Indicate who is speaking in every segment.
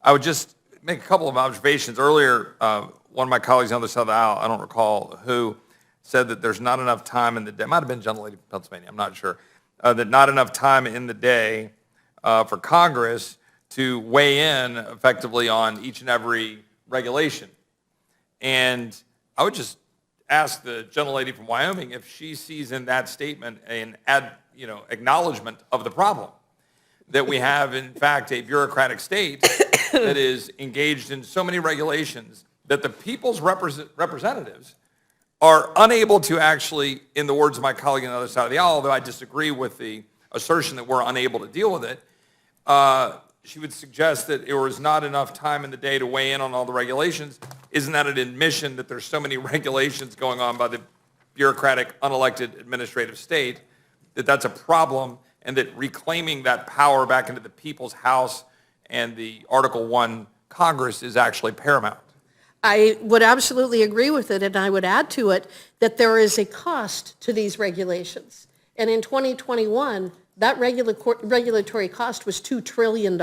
Speaker 1: I would just make a couple of observations. Earlier, one of my colleagues on the other side of the aisle, I don't recall who, said that there's not enough time in the day. It might have been Gentlelady from Pennsylvania, I'm not sure. That not enough time in the day for Congress to weigh in effectively on each and every regulation. And I would just ask the gentlelady from Wyoming if she sees in that statement an acknowledgement of the problem, that we have, in fact, a bureaucratic state that is engaged in so many regulations that the people's representatives are unable to actually, in the words of my colleague on the other side of the aisle, although I disagree with the assertion that we're unable to deal with it, she would suggest that there was not enough time in the day to weigh in on all the regulations. Isn't that an admission that there's so many regulations going on by the bureaucratic, unelected administrative state, that that's a problem, and that reclaiming that power back into the people's house and the Article I Congress is actually paramount?
Speaker 2: I would absolutely agree with it, and I would add to it that there is a cost to these regulations. And in 2021, that regulatory cost was $2 trillion.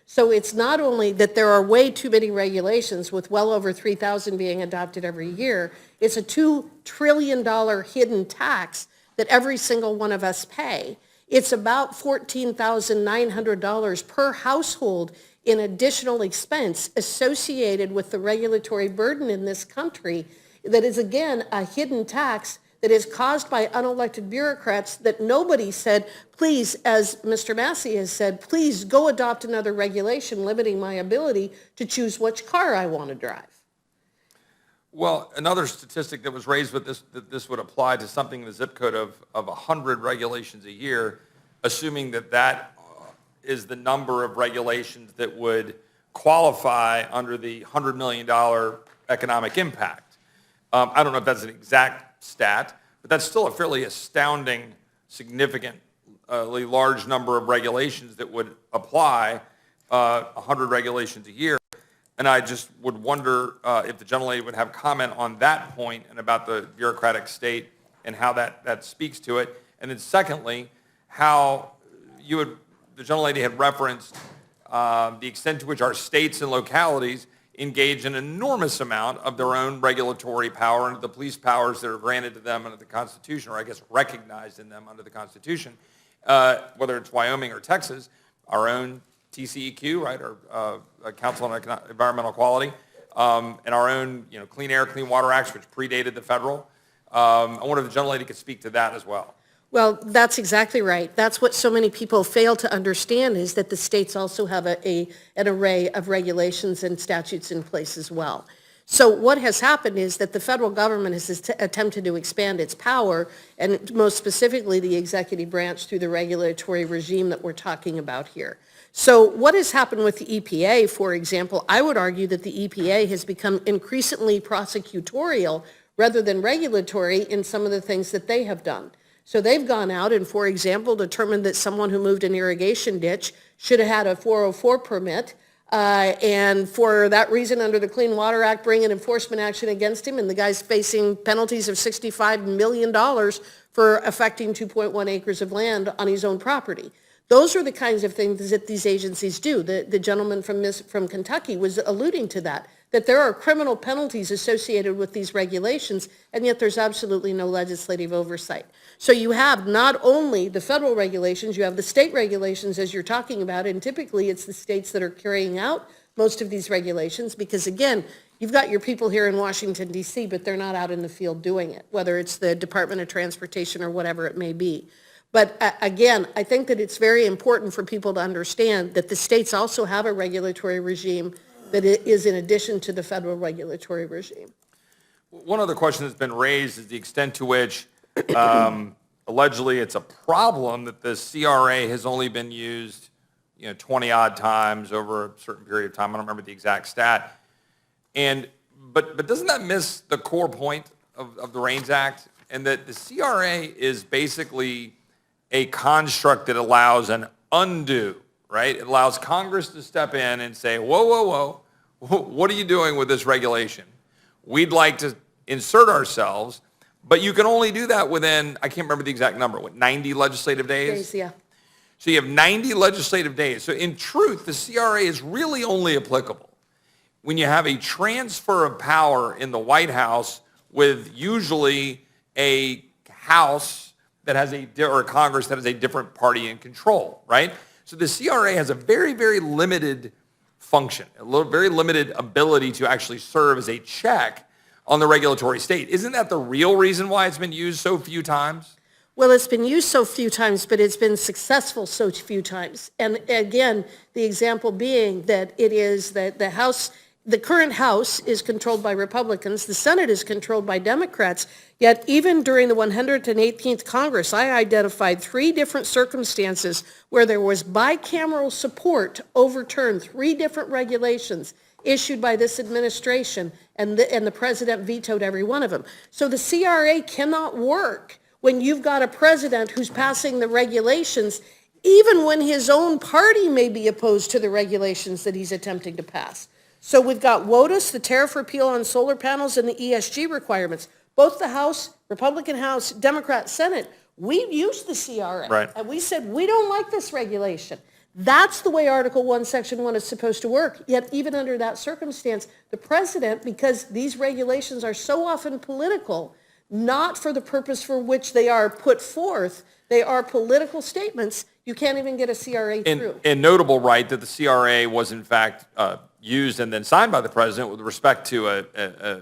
Speaker 2: So it's not only that there are way too many regulations, with well over 3,000 being adopted every year, it's a $2 trillion hidden tax that every single one of us pay. It's about $14,900 per household in additional expense associated with the regulatory burden in this country that is, again, a hidden tax that is caused by unelected bureaucrats that nobody said, please, as Mr. Massey has said, please go adopt another regulation limiting my ability to choose which car I want to drive.
Speaker 1: Well, another statistic that was raised with this, that this would apply to something in the zip code of 100 regulations a year, assuming that that is the number of regulations that would qualify under the $100 million economic impact. I don't know if that's an exact stat, but that's still a fairly astounding, significantly large number of regulations that would apply, 100 regulations a year. And I just would wonder if the gentlelady would have comment on that point and about the bureaucratic state and how that speaks to it. And then secondly, how the gentlelady had referenced the extent to which our states and localities engage an enormous amount of their own regulatory power and the police powers that are granted to them under the Constitution, or I guess recognized in them under the Constitution, whether it's Wyoming or Texas, our own TCEQ, right, or Council on Environmental Quality, and our own Clean Air, Clean Water Acts, which predated the federal. I wonder if the gentlelady could speak to that as well.
Speaker 2: Well, that's exactly right. That's what so many people fail to understand, is that the states also have an array of regulations and statutes in place as well. So what has happened is that the federal government has attempted to expand its power, and most specifically the executive branch, through the regulatory regime that we're talking about here. So what has happened with the EPA, for example, I would argue that the EPA has become increasingly prosecutorial rather than regulatory in some of the things that they have done. So they've gone out and, for example, determined that someone who moved an irrigation ditch should have had a 404 permit, and for that reason, under the Clean Water Act, bring an enforcement action against him, and the guy's facing penalties of $65 million for affecting 2.1 acres of land on his own property. Those are the kinds of things that these agencies do. The gentleman from Kentucky was alluding to that there are criminal penalties associated with these regulations, and yet there's absolutely no legislative oversight. So you have not only the federal regulations, you have the state regulations, as you're talking about, and typically it's the states that are carrying out most of these regulations, because again, you've got your people here in Washington, D.C., but they're not out in the field doing it, whether it's the Department of Transportation or whatever it may be. But again, I think that it's very important for people to understand that the states also have a regulatory regime that is in addition to the federal regulatory regime.
Speaker 1: One other question that's been raised is the extent to which allegedly it's a problem that the CRA has only been used 20 odd times over a certain period of time. I don't remember the exact stat. But doesn't that miss the core point of the REINS Act? And that the CRA is basically a construct that allows an undo, right? It allows Congress to step in and say, whoa, whoa, whoa, what are you doing with this regulation? We'd like to insert ourselves, but you can only do that within, I can't remember the exact number, 90 legislative days?
Speaker 2: Yeah.
Speaker 1: So you have 90 legislative days. So in truth, the CRA is really only applicable when you have a transfer of power in the White House with usually a House that has or a Congress that has a different party in control, right? So the CRA has a very, very limited function, very limited ability to actually serve as a check on the regulatory state. Isn't that the real reason why it's been used so few times?
Speaker 2: Well, it's been used so few times, but it's been successful so few times. And again, the example being that it is that the current House is controlled by Republicans, the Senate is controlled by Democrats, yet even during the 118th Congress, I identified 3 different circumstances where there was bicameral support to overturn 3 different regulations issued by this administration, and the president vetoed every one of them. So the CRA cannot work when you've got a president who's passing the regulations, even when his own party may be opposed to the regulations that he's attempting to pass. So we've got WOTUS, the tariff repeal on solar panels, and the ESG requirements. Both the House, Republican House, Democrat Senate, we used the CRA.
Speaker 1: Right.
Speaker 2: And we said, we don't like this regulation. That's the way Article 1, Section 1 is supposed to work. Yet even under that circumstance, the president, because these regulations are so often political, not for the purpose for which they are put forth, they are political statements, you can't even get a CRA through.
Speaker 1: And notable, right, that the CRA was in fact used and then signed by the president with respect to a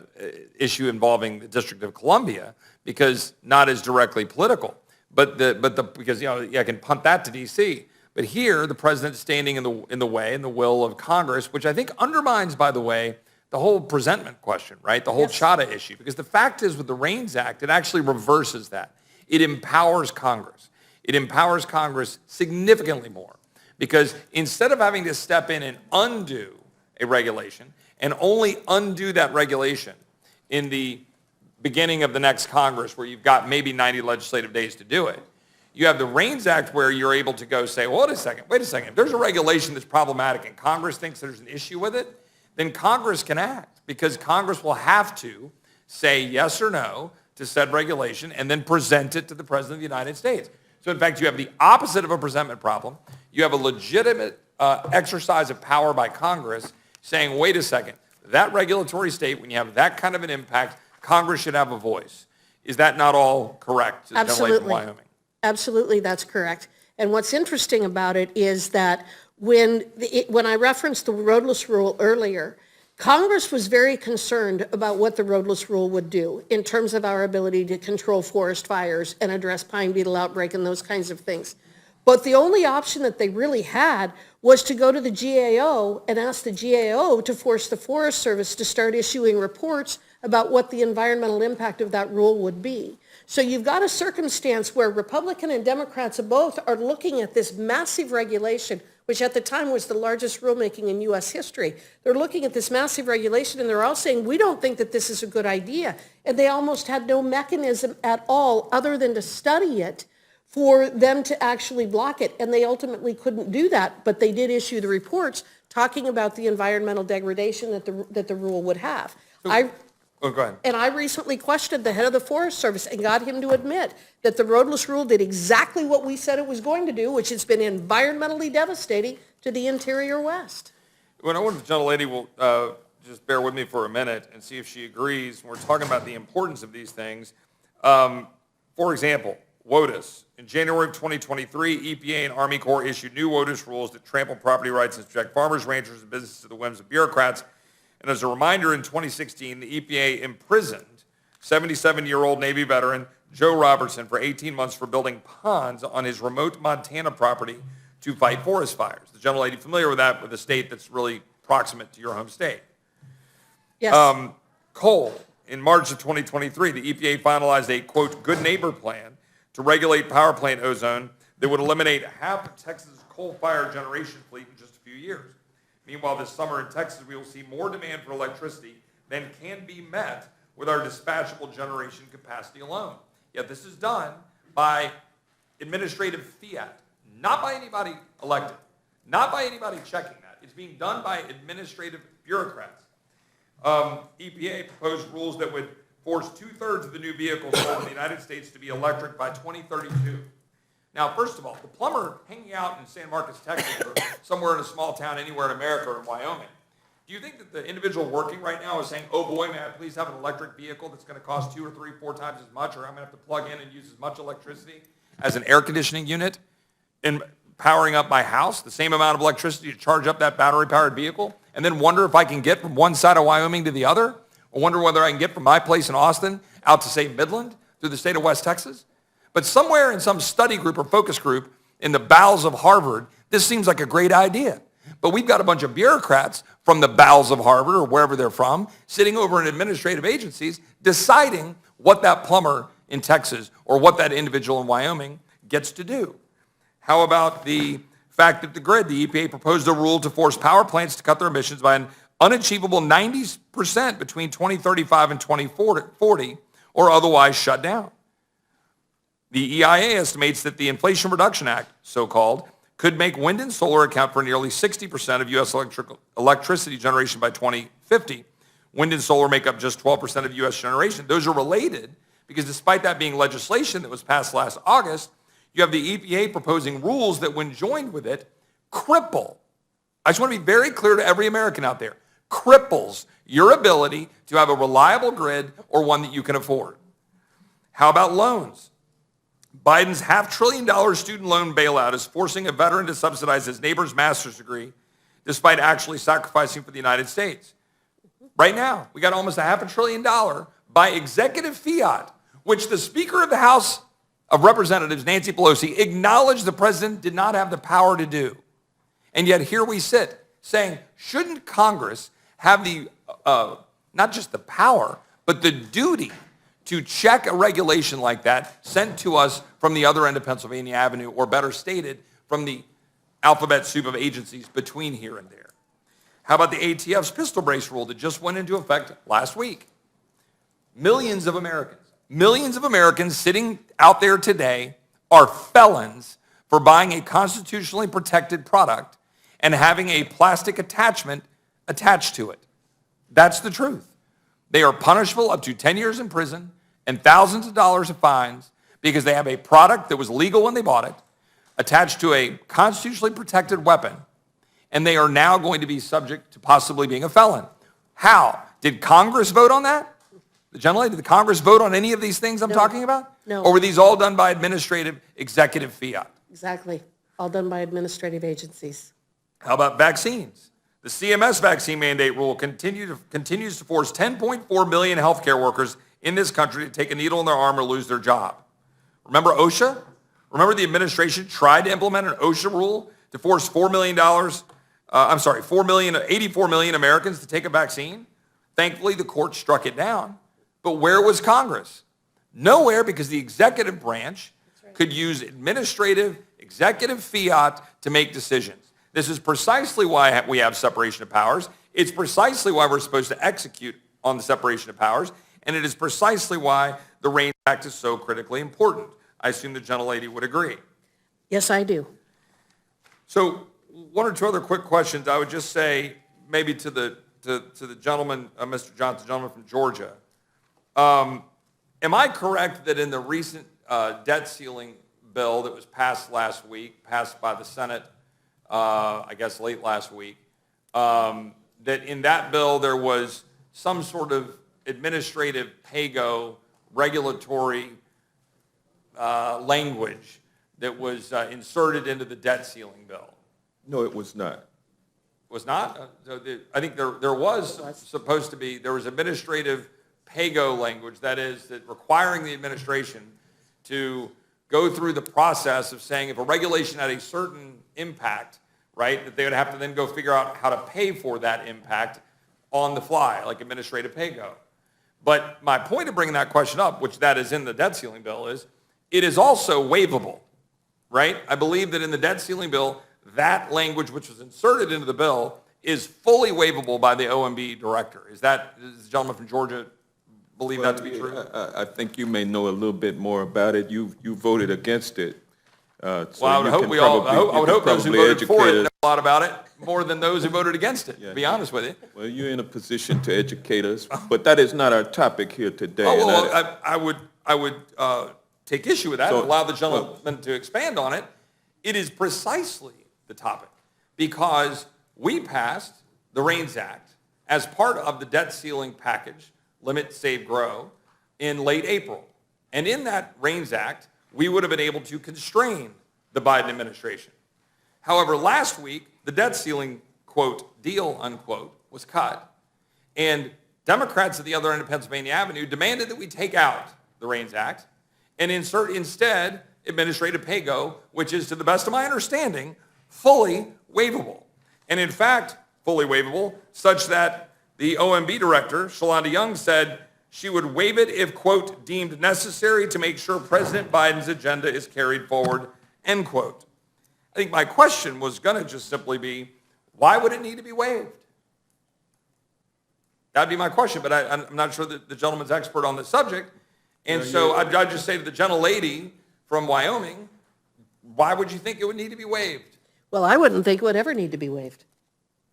Speaker 1: issue involving the District of Columbia, because not as directly political, because I can punt that to D.C. But here, the president's standing in the way, in the will of Congress, which I think undermines, by the way, the whole presentment question, right? The whole Chadha issue. Because the fact is, with the REINS Act, it actually reverses that. It empowers Congress. It empowers Congress significantly more. Because instead of having to step in and undo a regulation, and only undo that regulation in the beginning of the next Congress, where you've got maybe 90 legislative days to do it, you have the REINS Act where you're able to go say, well, wait a second. If there's a regulation that's problematic and Congress thinks there's an issue with it, then Congress can act, because Congress will have to say yes or no to said regulation and then present it to the President of the United States. So in fact, you have the opposite of a presentment problem. You have a legitimate exercise of power by Congress saying, wait a second, that regulatory state, when you have that kind of an impact, Congress should have a voice. Is that not all correct?
Speaker 2: Absolutely.
Speaker 1: From Wyoming?
Speaker 2: Absolutely, that's correct. And what's interesting about it is that when I referenced the roadless rule earlier, Congress was very concerned about what the roadless rule would do in terms of our ability to control forest fires and address pine beetle outbreak and those kinds of things. But the only option that they really had was to go to the GAO and ask the GAO to force the Forest Service to start issuing reports about what the environmental impact of that rule would be. So you've got a circumstance where Republican and Democrats both are looking at this massive regulation, which at the time was the largest rulemaking in U.S. history. They're looking at this massive regulation, and they're all saying, we don't think that this is a good idea. And they almost had no mechanism at all other than to study it for them to actually block it. And they ultimately couldn't do that, but they did issue the reports talking about the environmental degradation that the rule would have.
Speaker 1: Go ahead.
Speaker 2: And I recently questioned the head of the Forest Service and got him to admit that the roadless rule did exactly what we said it was going to do, which has been environmentally devastating to the interior West.
Speaker 1: Well, I wonder if the gentlelady will just bear with me for a minute and see if she agrees. We're talking about the importance of these things. For example, WOTUS. In January of 2023, EPA and Army Corps issued new WOTUS rules that trample property rights and subject farmers, ranchers, and businesses to the whims of bureaucrats. And as a reminder, in 2016, the EPA imprisoned 77-year-old Navy veteran Joe Robertson for 18 months for building ponds on his remote Montana property to fight forest fires. The gentlelady familiar with that, with a state that's really proximate to your home state.
Speaker 2: Yes.
Speaker 1: Coal. In March of 2023, the EPA finalized a, quote, good neighbor plan to regulate power plant ozone that would eliminate half of Texas' coal-fired generation fleet in just a few years. Meanwhile, this summer in Texas, we will see more demand for electricity than can be met with our dispatchable generation capacity alone. Yet this is done by administrative fiat, not by anybody elected, not by anybody checking that. It's being done by administrative bureaucrats. EPA proposed rules that would force 2/3 of the new vehicles sold in the United States to be electric by 2032. Now, first of all, the plumber hanging out in San Marcos, Texas, or somewhere in a small town anywhere in America or in Wyoming, do you think that the individual working right now is saying, oh boy, may I please have an electric vehicle that's going to cost 2 or 3, 4 times as much, or I'm going to have to plug in and use as much electricity as an air conditioning unit in powering up my house, the same amount of electricity to charge up that battery-powered vehicle, and then wonder if I can get from one side of Wyoming to the other, or wonder whether I can get from my place in Austin out to, say, Midland through the state of West Texas? But somewhere in some study group or focus group in the bowels of Harvard, this seems like a great idea. But we've got a bunch of bureaucrats from the bowels of Harvard or wherever they're from, sitting over in administrative agencies, deciding what that plumber in Texas or what that individual in Wyoming gets to do. How about the fact that the EPA proposed a rule to force power plants to cut their emissions by an unachievable 90% between 2035 and 2040 or otherwise shut down. The EIA estimates that the Inflation Reduction Act, so-called, could make wind and solar account for nearly 60% of U.S. electricity generation by 2050. Wind and solar make up just 12% of U.S. generation. Those are related because despite that being legislation that was passed last August, you have the EPA proposing rules that, when joined with it, cripple. I just want to be very clear to every American out there. Cripples your ability to have a reliable grid or one that you can afford. How about loans? Biden's $500 billion student loan bailout is forcing a veteran to subsidize his neighbor's master's degree despite actually sacrificing for the United States. Right now, we got almost $500 billion by executive fiat, which the Speaker of the House of Representatives, Nancy Pelosi, acknowledged the president did not have the power to do. And yet here we sit saying, shouldn't Congress have the, not just the power, but the duty to check a regulation like that sent to us from the other end of Pennsylvania Avenue, or better stated, from the alphabet soup of agencies between here and there? How about the ATF's pistol brace rule that just went into effect last week? Millions of Americans sitting out there today are felons for buying a constitutionally protected product and having a plastic attachment attached to it. That's the truth. They are punishable up to 10 years in prison and thousands of dollars of fines because they have a product that was legal when they bought it, attached to a constitutionally protected weapon, and they are now going to be subject to possibly being a felon. How? Did Congress vote on that? The gentlelady, did the Congress vote on any of these things I'm talking about?
Speaker 2: No.
Speaker 1: Or were these all done by administrative executive fiat?
Speaker 2: Exactly. All done by administrative agencies.
Speaker 1: How about vaccines? The CMS vaccine mandate rule continues to force 10.4 million healthcare workers in this country to take a needle in their arm or lose their job. Remember OSHA? Remember the administration tried to implement an OSHA rule to force 84 million Americans to take a vaccine? Thankfully, the court struck it down. But where was Congress? Nowhere, because the executive branch could use administrative, executive fiat to make decisions. This is precisely why we have separation of powers. It's precisely why we're supposed to execute on the separation of powers. And it is precisely why the REIN Act is so critically important. I assume the gentlelady would agree.
Speaker 2: Yes, I do.
Speaker 1: So one or two other quick questions. I would just say maybe to the gentleman, Mr. Johnson, the gentleman from Georgia. Am I correct that in the recent debt ceiling bill that was passed last week, passed by the Senate, I guess late last week, that in that bill there was some sort of administrative pay-go regulatory language that was inserted into the debt ceiling bill?
Speaker 3: No, it was not.
Speaker 1: Was not? I think there was supposed to be, there was administrative pay-go language, that is, that requiring the administration to go through the process of saying if a regulation had a certain impact, right, that they would have to then go figure out how to pay for that impact on the fly, like administrative pay-go. But my point of bringing that question up, which that is in the debt ceiling bill, is it is also waivable, right? I believe that in the debt ceiling bill, that language which was inserted into the bill is fully waivable by the OMB director. Does the gentleman from Georgia believe that to be true?
Speaker 3: I think you may know a little bit more about it. You voted against it.
Speaker 1: I would hope those who voted for it know a lot about it more than those who voted against it, to be honest with you.
Speaker 3: Well, you're in a position to educate us, but that is not our topic here today.
Speaker 1: I would take issue with that
Speaker 3: So-
Speaker 1: and allow the gentleman to expand on it, it is precisely the topic because we passed the REINS Act as part of the debt ceiling package, Limit, Save, Grow, in late April. And in that REINS Act, we would have been able to constrain the Biden administration. However, last week, the debt ceiling, quote, deal, unquote, was cut. And Democrats at the other end of Pennsylvania Avenue demanded that we take out the REINS Act and insert instead administrative pay-go, which is, to the best of my understanding, fully waivable. And in fact, fully waivable, such that the OMB director, Shalonda Young, said she would waive it if, quote, deemed necessary to make sure President Biden's agenda is carried forward, end quote. I think my question was going to just simply be, why would it need to be waived? That'd be my question, but I'm not sure that the gentleman's expert on this subject. And so I'd just say to the gentlelady from Wyoming, why would you think it would need to be waived?
Speaker 2: Well, I wouldn't think it would ever need to be waived.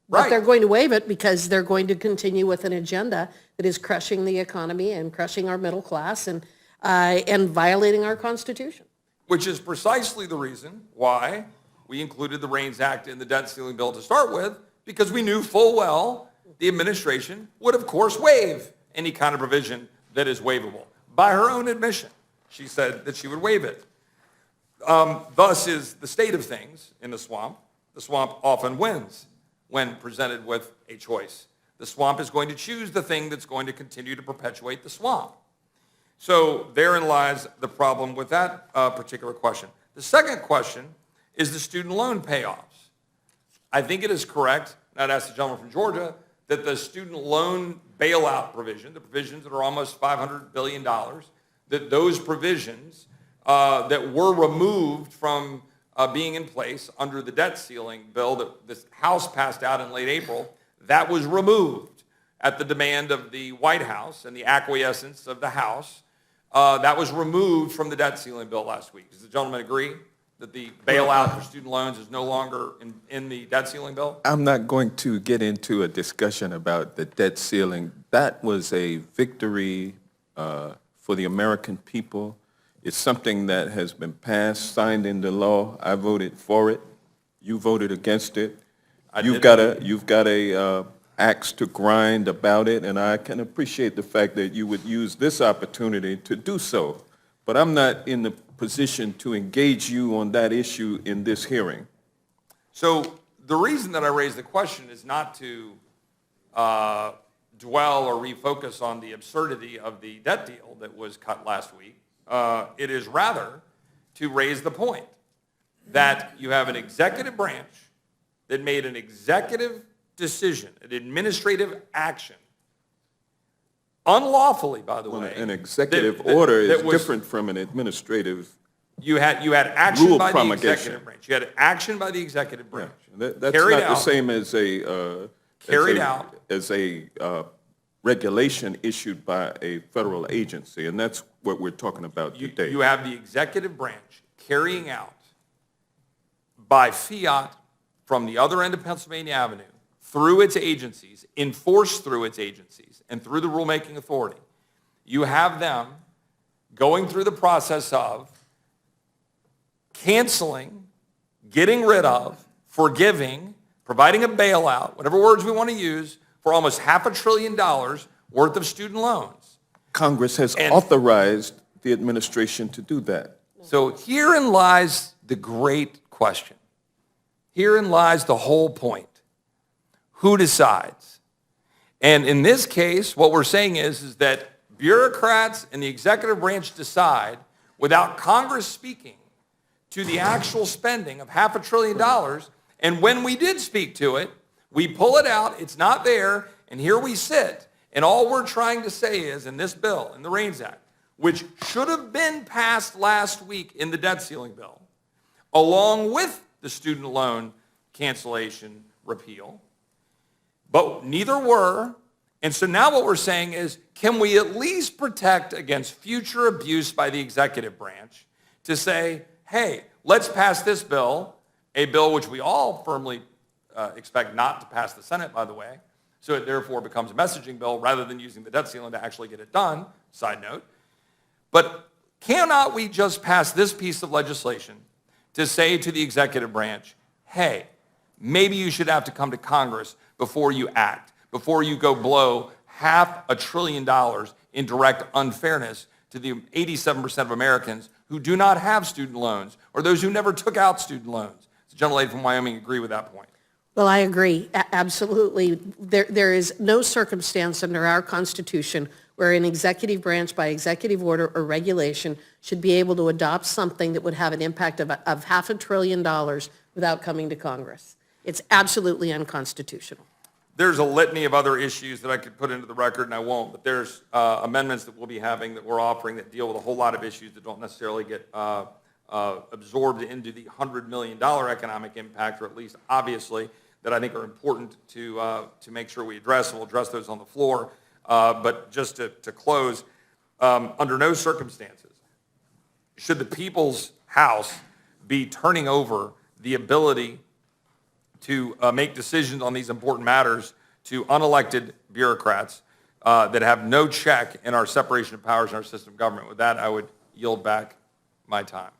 Speaker 2: But
Speaker 1: Right.
Speaker 2: they're going to waive it because they're going to continue with an agenda that is crushing the economy and crushing our middle class and violating our Constitution.
Speaker 1: Which is precisely the reason why we included the REINS Act in the debt ceiling bill to start with, because we knew full well the administration would, of course, waive any kind of provision that is waivable. By her own admission, she said that she would waive it. Thus is the state of things in the swamp. The swamp often wins when presented with a choice. The swamp is going to choose the thing that's going to continue to perpetuate the swamp. So therein lies the problem with that particular question. The second question is the student loan payoffs. I think it is correct, and I'd ask the gentleman from Georgia, that the student loan bailout provision, the provisions that are almost $500 billion, that those provisions that were removed from being in place under the debt ceiling bill that this House passed out in late April, that was removed at the demand of the White House and the acquiescence of the House. That was removed from the debt ceiling bill last week. Does the gentleman agree that the bailout for student loans is no longer in the debt ceiling bill?
Speaker 3: I'm not going to get into a discussion about the debt ceiling. That was a victory for the American people. It's something that has been passed, signed into law. I voted for it. You voted against it. You've got a axe to grind about it, and I can appreciate the fact that you would use this opportunity to do so. But I'm not in the position to engage you on that issue in this hearing.
Speaker 1: So the reason that I raised the question is not to dwell or refocus on the absurdity of the debt deal that was cut last week. It is rather to raise the point that you have an executive branch that made an executive decision, an administrative action, unlawfully, by the way.
Speaker 3: An executive order is
Speaker 1: was
Speaker 3: different from an administrative.
Speaker 1: You had action
Speaker 3: Rule
Speaker 1: by the
Speaker 3: promulgation.
Speaker 1: executive branch. You had action by the executive branch.
Speaker 3: That's not
Speaker 1: Carried
Speaker 3: the
Speaker 1: out.
Speaker 3: same as a
Speaker 1: Carried out.
Speaker 3: as a regulation issued by a federal agency, and that's what we're talking about today.
Speaker 1: You have the executive branch carrying out by fiat from the other end of Pennsylvania Avenue through its agencies, enforced through its agencies, and through the rulemaking authority. You have them going through the process of canceling, getting rid of, forgiving, providing a bailout, whatever words we want to use, for almost $500 billion worth of student loans.
Speaker 3: Congress has authorized the administration to do that.
Speaker 1: So herein lies the great question. Herein lies the whole point. Who decides? And in this case, what we're saying is that bureaucrats in the executive branch decide without Congress speaking to the actual spending of $500 billion. And when we did speak to it, we pull it out, it's not there, and here we sit. And all we're trying to say is, in this bill, in the REINS Act, which should have been passed last week in the debt ceiling bill, along with the student loan cancellation repeal, but neither were. And so now what we're saying is, can we at least protect against future abuse by the executive branch to say, hey, let's pass this bill, a bill which we all firmly expect not to pass the Senate, by the way, so it therefore becomes a messaging bill rather than using the debt ceiling to actually get it done, side note. But Cannot we just pass this piece of legislation to say to the executive branch, hey, maybe you should have to come to Congress before you act, before you go blow $500 billion in direct unfairness to the 87% of Americans who do not have student loans, or those who never took out student loans. The gentlelady from Wyoming agree with that point.
Speaker 2: Well, I agree, absolutely. There is no circumstance under our Constitution where an executive branch by executive order or regulation should be able to adopt something that would have an impact of $500 billion without coming to Congress. It's absolutely unconstitutional.
Speaker 1: There's a litany of other issues that I could put into the record, and I won't, but there's amendments that we'll be having that we're offering that deal with a whole lot of issues that don't necessarily get absorbed into the $100 million economic impact, or at least obviously, that I think are important to make sure we address, and we'll address those on the floor. But just to close, under no circumstances should the People's House be turning over the ability to make decisions on these important matters to unelected bureaucrats that have no check in our separation of powers in our system of government. With that, I would yield back my time.